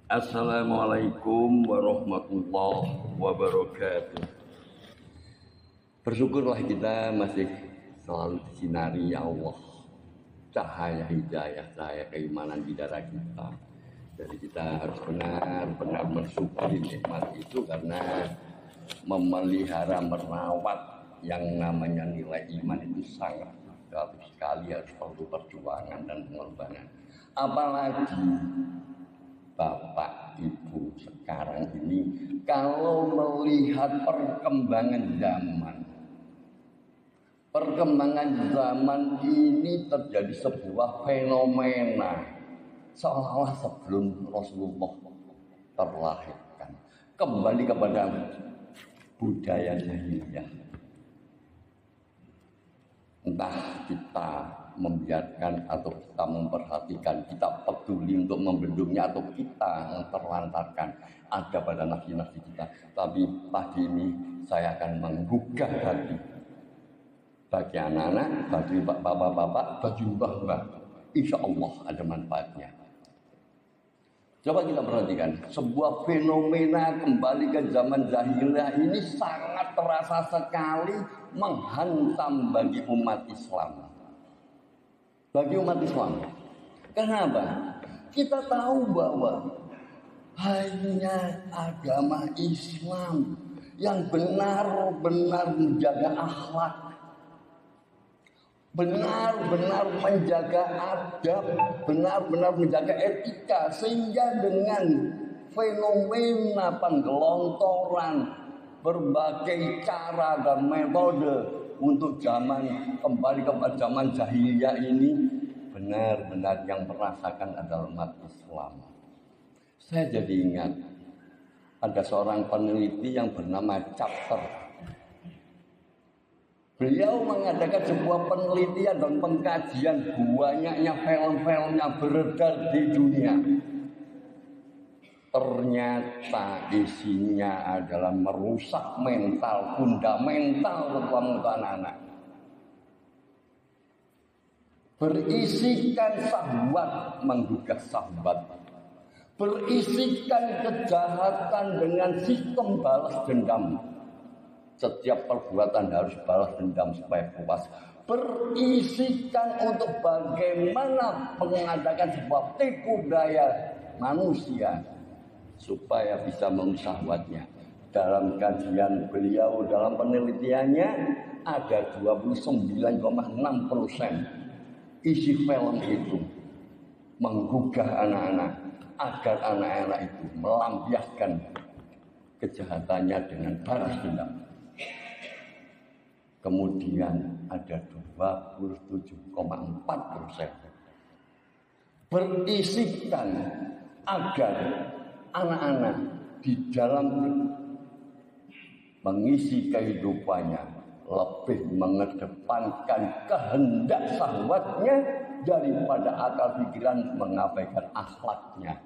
Assalamualaikum warahmatullahi wabarakatuh. Bersyukurlah kita masih selalu disinari ya Allah cahaya hidayah, cahaya keimanan di darah kita. Jadi kita harus benar-benar bersyukuri nikmat itu karena memelihara merawat yang namanya nilai iman itu sangat sekali, harus perlu perjuangan dan pengorbanan. Apalagi Bapak Ibu sekarang ini kalau melihat perkembangan zaman ini terjadi sebuah fenomena seolah-olah sebelum Rasulullah terlahirkan, kembali kepada budaya jahiliyah. Entah kita membiarkan atau kita memperhatikan, kita peduli untuk membendungnya atau kita terlantarkan, ada pada nafsi-nafsi kita. Tapi pagi ini saya akan menggugah hati bagi anak-anak, bagi bapak-bapak, bagi mbah-mbah. Insya Allah ada manfaatnya. Coba kita perhatikan, sebuah fenomena kembali ke zaman jahiliyah ini sangat terasa sekali menghantam bagi umat Islam. Bagi umat Islam. Kenapa? Kita tahu bahwa hanya agama Islam yang benar-benar menjaga akhlak, benar-benar menjaga adab, benar-benar menjaga etika, sehingga dengan fenomena penggelontoran berbagai cara dan metode untuk kembali kepada zaman jahiliyah ini, benar-benar yang merasakan adalah umat Islam. Saya jadi ingat ada seorang peneliti yang bernama Chapter. Beliau mengadakan sebuah penelitian dan pengkajian banyaknya film-film yang beredar di dunia. Ternyata isinya adalah merusak mental, fundamental untuk anak-anak. Berisikan syahwat, menggugah syahwat. Berisikan kejahatan dengan sistem balas dendam. Setiap perbuatan harus balas dendam supaya puas. Berisikan untuk bagaimana mengadakan sebuah tipu daya manusia supaya bisa mensyahwatnya. Dalam kajian beliau, dalam penelitiannya, ada 29,6% isi film itu menggugah anak-anak agar anak-anak itu melampiaskan kejahatannya dengan balas dendam. Kemudian ada 27,4% berisikan agar anak-anak di dalam mengisi kehidupannya lebih mengedepankan kehendak syahwatnya daripada akal pikiran, mengabaikan akhlaknya.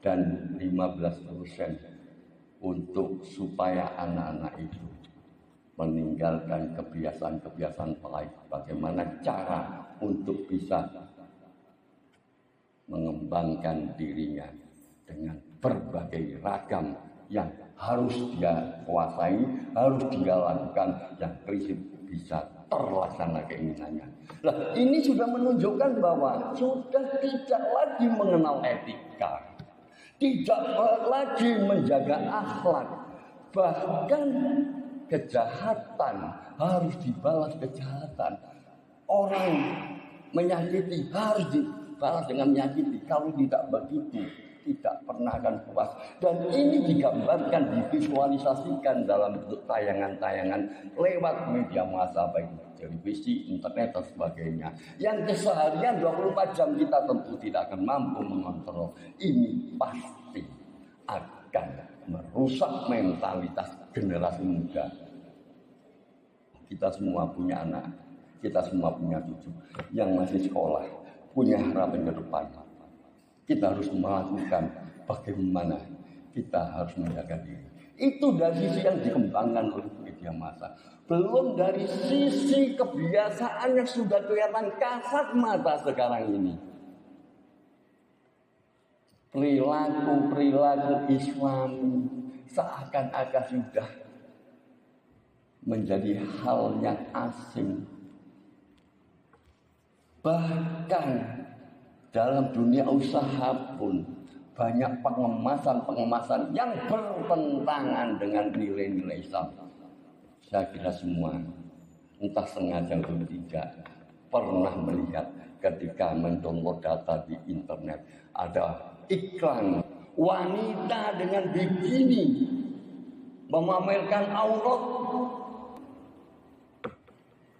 Dan 15% untuk supaya anak-anak itu meninggalkan kebiasaan-kebiasaan pahit. Bagaimana cara untuk bisa mengembangkan dirinya dengan berbagai ragam yang harus dia kuasai, harus dia lakukan, yang prinsip bisa terlaksana keinginannya. Nah, ini sudah menunjukkan bahwa sudah tidak lagi mengenal etika, tidak lagi menjaga akhlak, bahkan kejahatan harus dibalas kejahatan. Orang menyakiti harus dibalas dengan menyakiti. Kalau tidak begitu, tidak pernah akan puas. Dan ini digambarkan, divisualisasikan dalam bentuk tayangan-tayangan lewat media massa, baik televisi, internet, dan sebagainya. Yang keseharian 24 jam kita tentu tidak akan mampu mengontrol. Ini pasti akan merusak mentalitas generasi muda. Kita semua punya anak, kita semua punya cucu yang masih sekolah, punya harapan ke depan. Kita harus melakukan bagaimana kita harus menjaga diri. Itu dari sisi yang dikembangkan oleh media massa. Belum dari sisi kebiasaan yang sudah kelihatan kasat mata sekarang ini. perilaku Islam seakan-akan sudah menjadi hal yang asing. Bahkan dalam dunia usaha pun banyak pengemasan yang bertentangan dengan nilai-nilai Islam. Saya kira semua, entah sengaja atau tidak, pernah melihat ketika mendownload data di internet ada iklan wanita dengan bikini memamerkan aurat.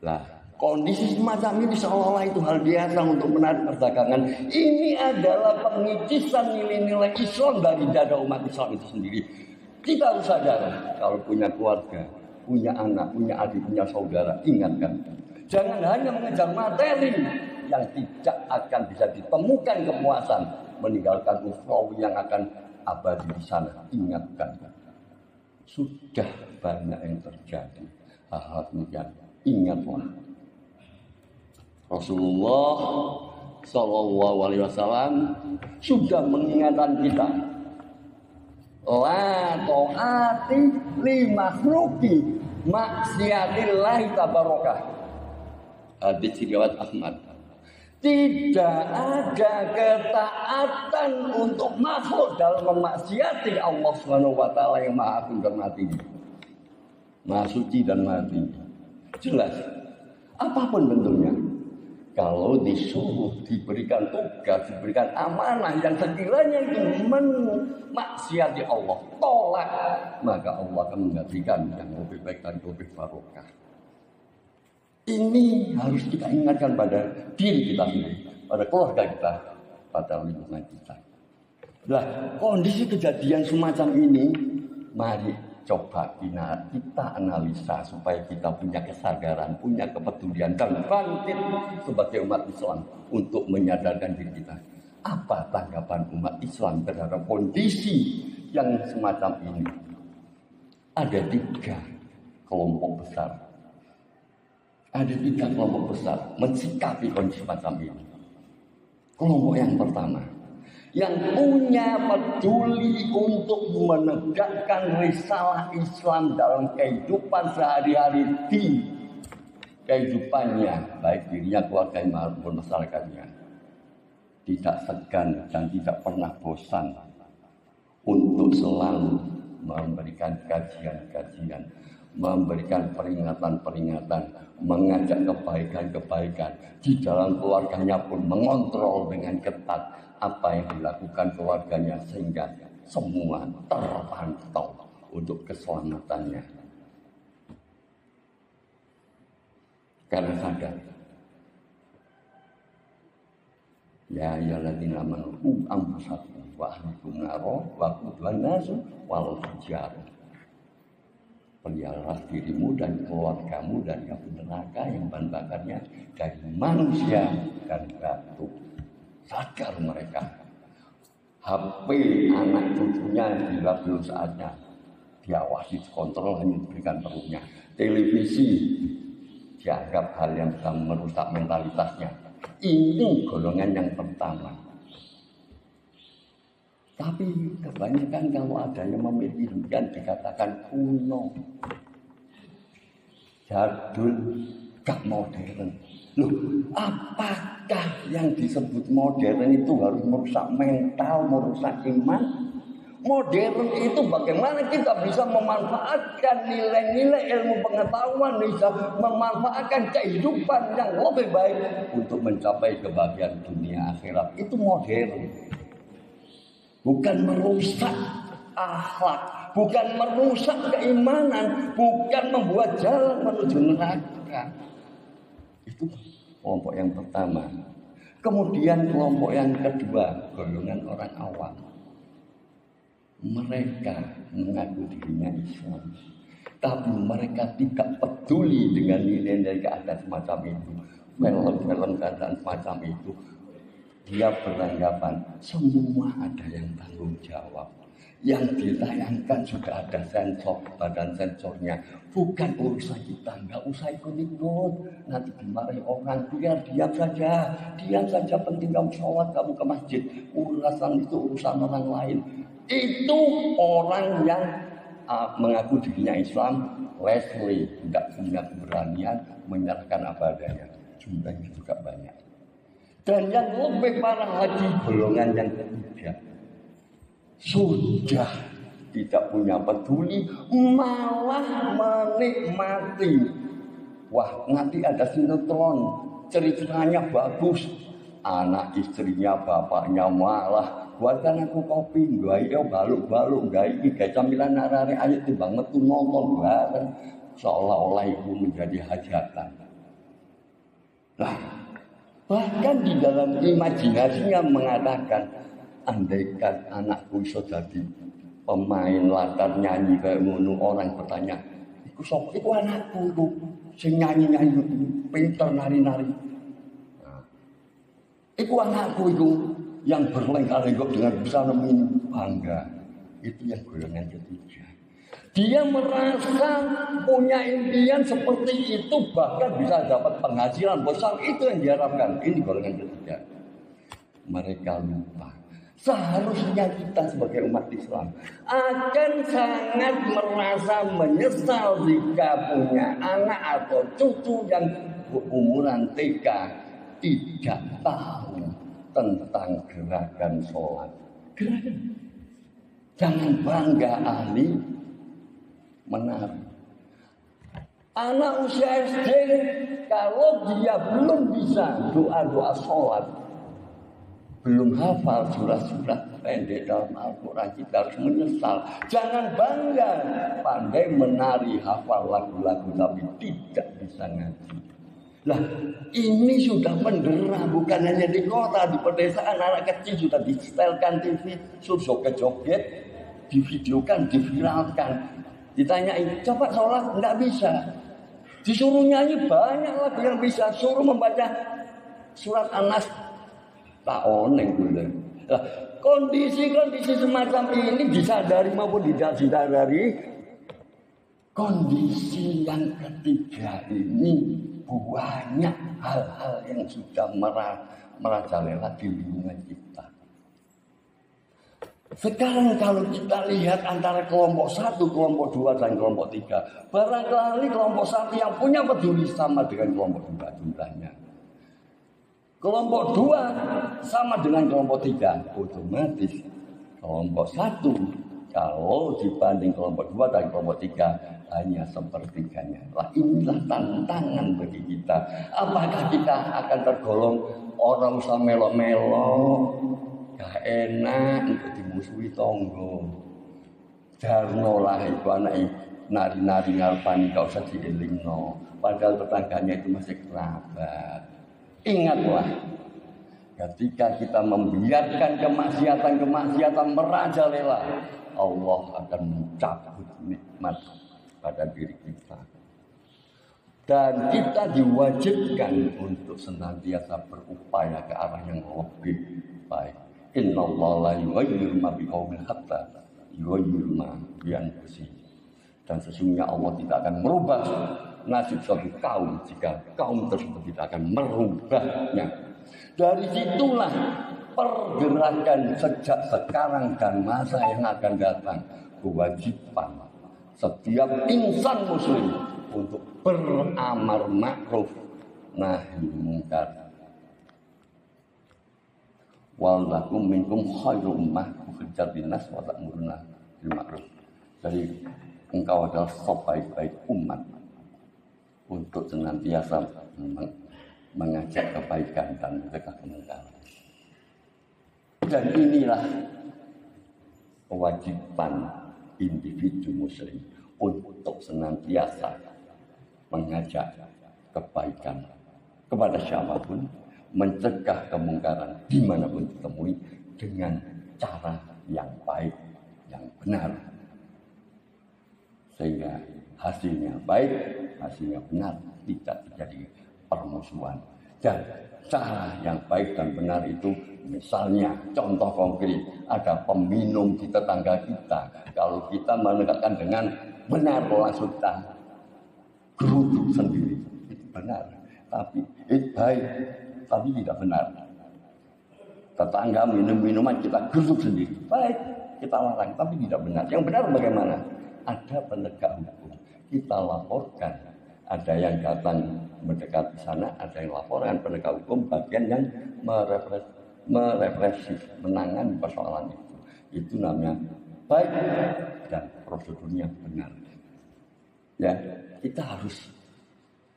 Lah, kondisi semacam ini seolah-olah itu hal biasa untuk menarik perdagangan. Ini adalah pengicisan nilai-nilai Islam dari dada umat Islam itu sendiri. Kita harus sadar, kalau punya keluarga, punya anak, punya adik, punya saudara, ingatkan. Jangan hanya mengejar materi yang tidak akan bisa ditemukan kepuasan, meninggalkan ukhrawi yang akan abadi di sana. Ingatkan. Sudah banyak yang terjadi hal-hal demikian. Ingatlah. Rasulullah Shallallahu Alaihi Wasallam sudah mengingatkan kita, la ta'ati li makhluqi maksiatillahi tabarokah. Hadis riwayat Ahmad. Tidak ada ketaatan untuk makhluk dalam memaksiati Allah Subhanahu wa taala yang Maha Agung dan Maha Tinggi. Maha suci dan Maha Tinggi. Jelas. Apapun bentuknya. Kalau disuruh diberikan tugas, diberikan amanah yang sekiranya itu memaksiati Allah, tolak, maka Allah akan menggantikan yang lebih baik dan lebih barokah. Ini harus kita ingatkan pada diri kita sendiri, pada keluarga kita, pada lingkungan kita. Nah, kondisi kejadian semacam ini, mari coba kita analisa supaya kita punya kesadaran, punya kepedulian dan bangkit sebagai umat Islam untuk menyadarkan diri kita. Apa tanggapan umat Islam terhadap kondisi yang semacam ini? Ada 3 kelompok besar. Ada 3 kelompok besar mensikapi kondisi semacam ini. Kelompok yang pertama, yang punya peduli untuk menegakkan risalah Islam dalam kehidupan sehari-hari di kehidupannya, baik dirinya, keluarganya maupun masyarakatnya. Tidak segan dan tidak pernah bosan untuk selalu memberikan kajian-kajian, memberikan peringatan-peringatan, mengajak kebaikan-kebaikan. Di dalam keluarganya pun mengontrol dengan ketat apa yang dilakukan keluarganya sehingga semua terpantau untuk keselamatannya. Karena sadar, ya ayyuhalladzina amanu qu anfusakum wa ahlikum naro wa qudha nasu wal hijarah. Peliharalah dirimu dan keluargamu dari api neraka yang bahan bakarnya dari manusia dan batu. Sadar mereka. HP anak cucunya bila belum saatnya diawasi, dikontrol, hanya diberikan perlunya. Televisi dianggap hal yang bisa merusak mentalitasnya. Ini golongan yang pertama. Tapi kebanyakan kalau ada yang memilih demikian dikatakan kuno, jadul, gak modern. Loh, apakah yang disebut modern itu harus merusak mental, merusak iman? Modern itu bagaimana kita bisa memanfaatkan nilai-nilai ilmu pengetahuan, bisa memanfaatkan kehidupan yang lebih baik untuk mencapai kebahagiaan dunia akhirat. Itu modern. Bukan merusak akhlak, bukan merusak keimanan, bukan membuat jalan menuju neraka. Itu kelompok yang pertama. Kemudian kelompok yang kedua, golongan orang awam. Mereka mengaku dirinya Islam, tapi mereka tidak peduli dengan nilai-nilai keadaan semacam itu. Film-film keadaan semacam itu dia beranggapan semua ada yang tanggung jawab. Yang ditayangkan sudah ada sensor, badan sensornya. Bukan urusan kita, nggak usah ikut-ikut. Nanti dimarahi orang, biar diam saja. Diam saja, penting kamu sholat, kamu ke masjid. Urusan itu urusan orang lain. Itu orang yang mengaku dirinya Islam, Leslie tidak punya keberanian menyerahkan apa adanya. Jumlahnya juga banyak. Dan yang lebih parah lagi, golongan yang ketiga. Sudah tidak punya peduli, malah menikmati. Wah, nanti ada sinetron, ceritanya bagus. Anak istrinya, bapaknya malah buatkan aku kopi, gaya baluk-baluk, gaya camilan narare ayo timbang metu nonton bareng, seolah-olah itu menjadi hajatan. Nah, bahkan di dalam imajinasinya mengatakan, andaikan anakku iso dadi pemain latar nyanyi kayak ngono, orang bertanya, iku sapa? Iku anakku iku sing nyanyi-nyanyi pinter nari-nari. Nah, iku anakku iku yang berlenggak-lenggok dengan bisa nemuin bangga. Itu yang golongan ketiga. Dia merasa punya impian seperti itu, bahkan bisa dapat penghasilan besar, itu yang diharapkan. Ini golongan ketiga. Mereka lupa. Seharusnya kita sebagai umat Islam akan sangat merasa menyesal jika punya anak atau cucu yang berumuran TK tidak tahu tentang gerakan sholat. Jangan bangga ahli menari. Anak usia SD kalau dia belum bisa doa-doa sholat, belum hafal surah-surah pendek dalam Al-Quran, kita harus menyesal. Jangan bangga pandai menari, hafal lagu-lagu, tapi tidak bisa ngaji. Lah, ini sudah mendera, bukan hanya di kota, di pedesaan anak kecil sudah disetelkan TV, suruh joget, divideokan, diviralkan. Ditanyain, coba sholat, enggak bisa. Disuruh nyanyi banyak lagu yang bisa, suruh membaca surat An-Nas. Tak oneng dulu. Nah, kondisi-kondisi semacam ini disadari maupun tidak disadari. Kondisi yang ketiga ini banyak hal-hal yang sudah merajalela di lingkungan kita. Sekarang kalau kita lihat antara kelompok 1, kelompok 2, dan kelompok 3, barangkali kelompok 1 yang punya peduli sama dengan kelompok 2 jumlahnya. Kelompok 2 sama dengan kelompok 3, otomatis kelompok 1 kalau dibanding kelompok 2 dan kelompok 3 hanya sepertiganya. Lah, inilah tantangan bagi kita. Apakah kita akan tergolong orang usah melo-melo, gak enak untuk dimusuhi tonggo, jarno lah itu anak nari-nari ngarpani gak usah dielingno, padahal tetangganya itu masih kerabat. Ingatlah, ketika kita membiarkan kemaksiatan merajalela, Allah akan mencabut nikmat pada diri kita. Dan kita diwajibkan untuk senantiasa berupaya ke arah yang lebih baik. Innallaha la yughayyiru ma biqaumin hatta yughayyiru ma bi anfusihim. Dan sesungguhnya Allah tidak akan merubah nasib suatu kaum jika kaum tersebut tidak akan merubahnya. Dari situlah pergerakan sejak sekarang dan masa yang akan datang, kewajiban setiap insan muslim untuk beramar ma'ruf nahi munkar. Walakum minkum khairu ummah ukhrijat linnas wa ta'muruna bil ma'ruf. Jadi engkau adalah sebaik-baik umat untuk senantiasa mengajak kebaikan dan mencegah kemungkaran. Dan inilah kewajiban individu muslim untuk senantiasa mengajak kebaikan kepada siapapun, mencegah kemungkaran dimanapun ditemui dengan cara yang baik, yang benar. Sehingga hasilnya baik, hasilnya benar, tidak terjadi permusuhan. Dan cara yang baik dan benar itu, misalnya contoh konkret, ada peminum di tetangga kita. Kalau kita menegakkan dengan benar langsung kita geruduk sendiri, itu benar. Tapi itu baik, tapi tidak benar. Tetangga minum minuman kita geruduk sendiri, baik, kita larang, tapi tidak benar. Yang benar bagaimana? Ada penegak hukum, kita laporkan. Ada yang datang mendekat di sana, ada yang laporan penegak hukum, bagian yang merepresif, menangani persoalan itu. Itu namanya baik dan prosedurnya benar. Ya, kita harus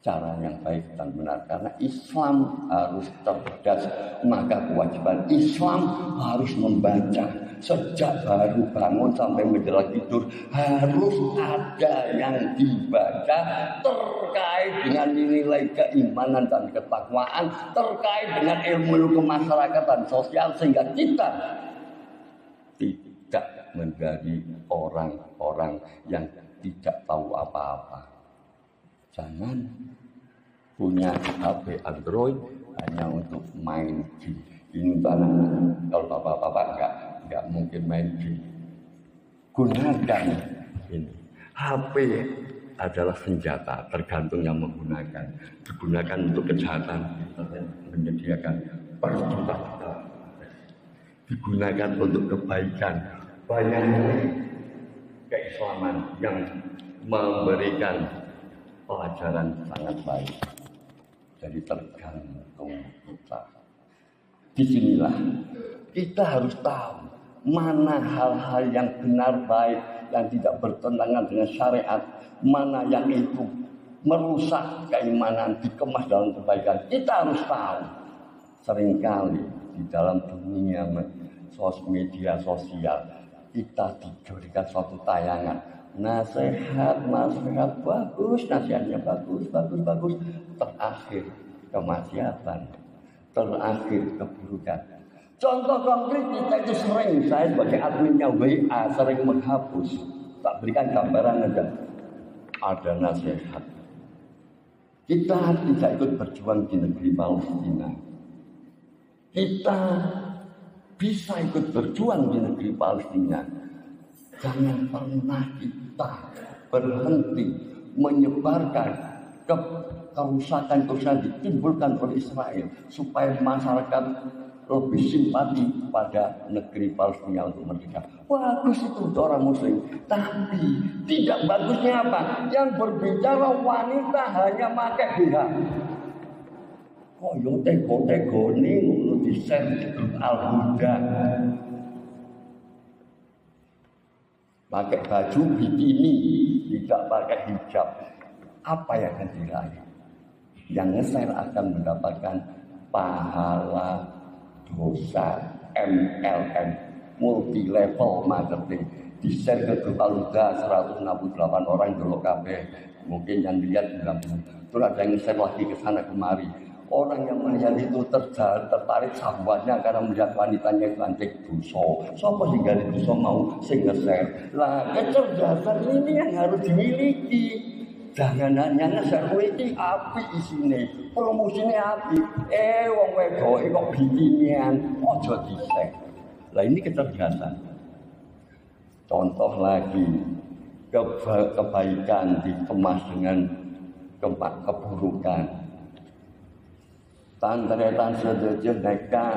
cara yang baik dan benar karena Islam harus cerdas, maka kewajiban Islam harus membaca sejak baru bangun sampai menjelang tidur, harus ada yang dibaca terkait dengan nilai keimanan dan ketakwaan, terkait dengan ilmu kemasyarakatan sosial, sehingga kita tidak menjadi orang-orang yang tidak tahu apa-apa. Jangan punya HP Android hanya untuk main game. Ini untuk anak-anak. Kalau bapak-bapak enggak mungkin main game. Gunakan ini. HP adalah senjata, tergantung yang menggunakan. Digunakan untuk kejahatan, menyediakan perjumpaan. Digunakan untuk kebaikan. Banyak keislaman yang memberikan pelajaran sangat baik. Jadi tergantung kita. Disinilah kita harus tahu mana hal-hal yang benar baik, yang tidak bertentangan dengan syariat, mana yang itu merusak keimanan, dikemas dalam kebaikan. Kita harus tahu. Seringkali di dalam dunia media sosial kita diberikan suatu tayangan, nasihat bagus, nasihatnya bagus, terakhir kemaksiatan, terakhir keburukan. Contoh konkret kita itu sering, saya sebagai adminnya WA sering menghapus, tak berikan gambaran aja, ada nasihat. Kita tidak ikut berjuang di negeri Palestina. Kita bisa ikut berjuang di negeri Palestina. Jangan pernah kita berhenti menyebarkan kerusakan yang ditimbulkan oleh Israel supaya masyarakat lebih simpati pada negeri Palestina untuk merdeka. Bagus itu untuk orang Muslim, tapi tidak bagusnya apa? Yang berbicara wanita hanya pakai BH. Koyo tego ning ngono di-share di grup Al-Huda. Pakai baju bikini, tidak pakai hijab. Apa yang akan diraih? Yang nge-share akan mendapatkan pahala dosa MLM, multi level marketing. Di-share ke grup Al-Huda 168 orang dulu kabeh. Mungkin yang lihat 90. Terus ada yang nge-share lagi ke sana kemari. Orang yang melihat itu tertarik sahabatnya karena melihat wanitanya cantik dosa. Siapa sih gak dosa mau sing nge-share? Lah kecerdasan ini yang harus dimiliki. Jangan hanya nge-share iki apik isine, promosine apik. Wong wedoke kok bikinian, aja di-share. Lah ini kecerdasan. Contoh lagi, kebaikan dikemas dengan keburukan. Tantretan sedaja mereka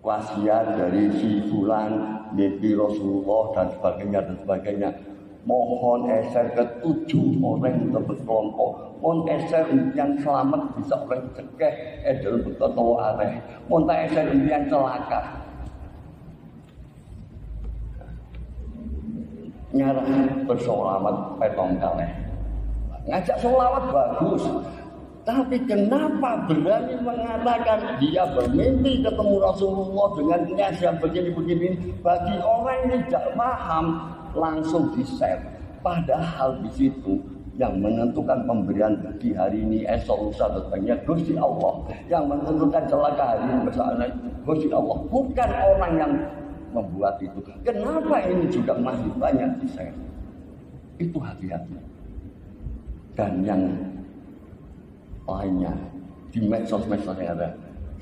wasiat dari si fulan, mimpi Rasulullah dan sebagainya. Mohon eser ke 7 orang yang berkelompok. Mohon eser impian selamat bisa orang cekeh, dalam betul areh. Mohon eser impian celaka. Nyarah bersolamat petong kaleh. Ngajak solawat bagus. Tapi kenapa berani mengatakan dia bermimpi ketemu Rasulullah dengan niat yang begini-begini? Bagi orang yang tidak paham, langsung di-share. Padahal di situ yang menentukan pemberian di hari ini, esok lusa dan sebagainya, Gusti Allah. Yang menentukan celaka hari ini bersama Gusti Allah. Bukan orang yang membuat itu. Kenapa ini juga masih banyak di-share? Itu hati-hati. Dan yang lainnya di medsos-medsos yang ada,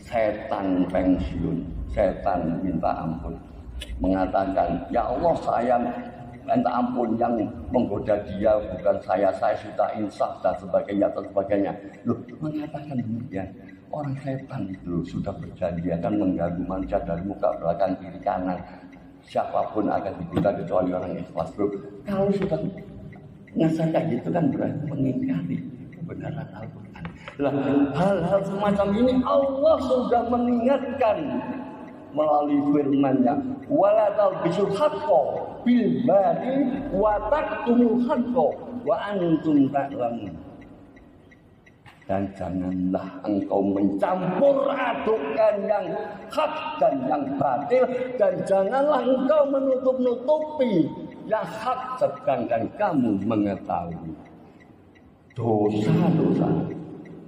setan pensiun, setan minta ampun, mengatakan, ya Allah saya minta ampun yang menggoda dia bukan saya sudah insaf dan sebagainya. Loh, mengatakan demikian, orang setan itu sudah berjanji akan mengganggu manusia dari muka, belakang, kiri, kanan. Siapapun akan digoda kecuali orang ikhlas. Bro, kalau sudah ngasih kayak gitu kan berarti mengingkari kebenaran Al-Quran. Lah, hal-hal semacam ini Allah sudah mengingatkan melalui firman-Nya, wala talbisul haqqo bil batil wa taktumul haqqo wa antum ta'lamun. Dan janganlah engkau mencampur adukkan yang hak dan yang batil, dan janganlah engkau menutup-nutupi yang hak sedangkan kamu mengetahui dosa-dosa.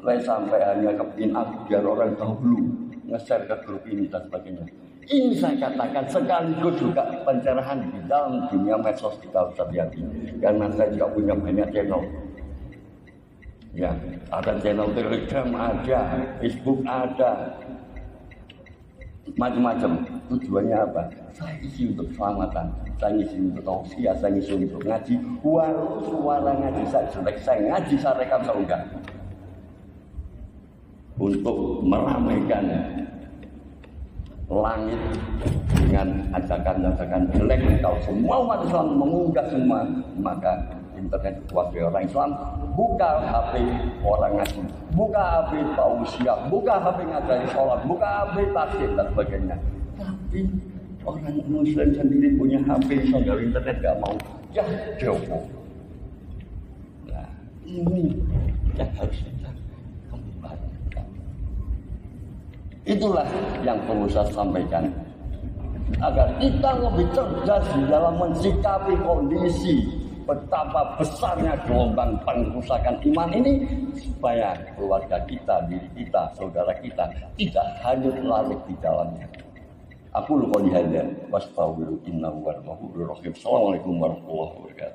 Lain sampai hanya kepingin aku biar orang tahu dulu, nge-share ke grup ini dan sebagainya. Ini saya katakan sekaligus juga pencerahan di dalam dunia medsos kita harus hati-hati. Karena saya juga punya banyak channel. Ya, ada channel Telegram ada, Facebook ada, macam-macam. Tujuannya apa? Saya isi untuk keselamatan, saya isi untuk tausiah, saya isi untuk ngaji. Walau suara ngaji saya jelek, saya ngaji saya rekam saya enggak. Untuk meramaikan langit dengan ajakan-ajakan jelek. Kalau semua umat Islam mengunggah semua, maka internet kuasai orang Islam. Buka HP orang ngaji, buka HP tausiah, buka HP ngajari sholat, buka HP tasbih dan sebagainya. Tapi orang Muslim sendiri punya HP, sandal internet gak mau, ya jauh. Nah, ini yang harus kita kembalikan. Itulah yang perlu saya sampaikan, agar kita lebih cerdas di dalam mensikapi kondisi betapa besarnya gelombang pengrusakan iman ini, supaya keluarga kita, diri kita, saudara kita tidak hanyut larut di dalamnya. Aku lupa dihadap. Wassalamualaikum warahmatullahi wabarakatuh. Assalamualaikum warahmatullahi wabarakatuh.